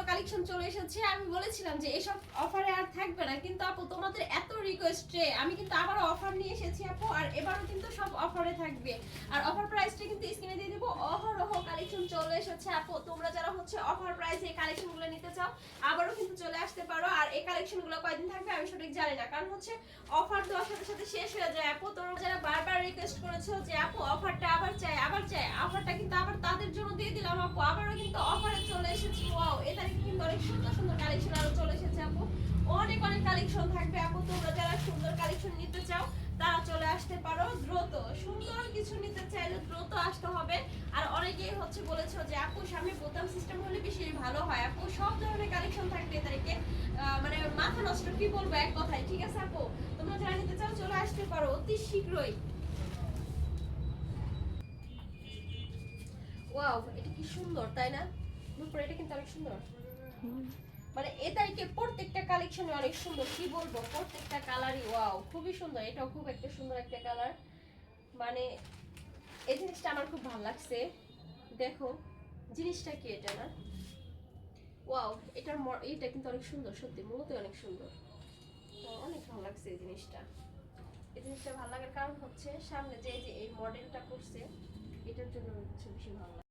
Collection চলে এসেছে। আমি বলেছিলাম যে এসব অফারে আর থাকবে না, কিন্তু আপু তোমাদের এত রিকোয়েস্টে আমি কিন্তু আবারও অফার নিয়ে এসেছি আপু। আর এবারও কিন্তু সব অফারে থাকবে, আর অফার প্রাইসটা কিন্তু স্ক্রিনে দিয়ে দেবো। অহরহ কালেকশন চলে এসেছে আপু। তোমরা যারা হচ্ছে অফার প্রাইসে এই কালেকশনগুলো নিতে চাও আবারও কিন্তু চলে আসতে পারো। আর এই কালেকশনগুলো কয়দিন থাকবে আমি সঠিক জানি না, কারণ হচ্ছে অফার দেওয়ার সাথে সাথে শেষ হয়ে যায় আপু। তোমরা যারা বারবার রিকোয়েস্ট করেছো যে আপু অফারটা আবার চাই আবার চাই, অফারটা কিন্তু আবার তাদের জন্য দিয়ে দিলাম আপু। আবারও কিন্তু অফারে চলে এসেছে। ওয়াও, এ তারিখে কিন্তু অনেক সুন্দর সুন্দর কালেকশন আরো চলে এসেছে আপু। অনেক অনেক কালেকশন থাকবে আপু। তোমরা যারা সুন্দর কালেকশন নিতে চাও তারা চলে আসতে পারো দ্রুত। সুন্দর কিছু নিতে চাইলে দ্রুত আসতে হবে। আর অনেকেই হচ্ছে বলেছো যে আপু সামনে বোতাম সিস্টেম হলে বেশি ভালো হয় আপু। সব ধরনের কালেকশন থাকবে এ তারিখে, মানে মাথা নষ্ট কি বলবো এক কথায়। ঠিক আছে আপু, তোমরা যারা নিতে চাও চলে আসতে পারো অতি শীঘ্রই। ওয়াও, এটা কি সুন্দর তাই না? দুপুরে এটা কিন্তু অনেক সুন্দর। মানে এ তারিখে প্রত্যেকটা কালেকশনে অনেক সুন্দর, কি বলবো, প্রত্যেকটা কালারই ওয়াও খুবই সুন্দর। এটাও খুব একটা সুন্দর একটা কালার। মানে এই জিনিসটা আমার খুব ভালো লাগছে। দেখো জিনিসটা কি, এটা না? ওয়াও, এটার এইটা কিন্তু অনেক সুন্দর, সত্যি মূলত অনেক সুন্দর। তো অনেক ভালো লাগছে এই জিনিসটা। এই জিনিসটা ভালো লাগার কারণ হচ্ছে সামনে যে এই যে এই মডেলটা করছে, এটার জন্য হচ্ছে বেশি ভালো লাগে।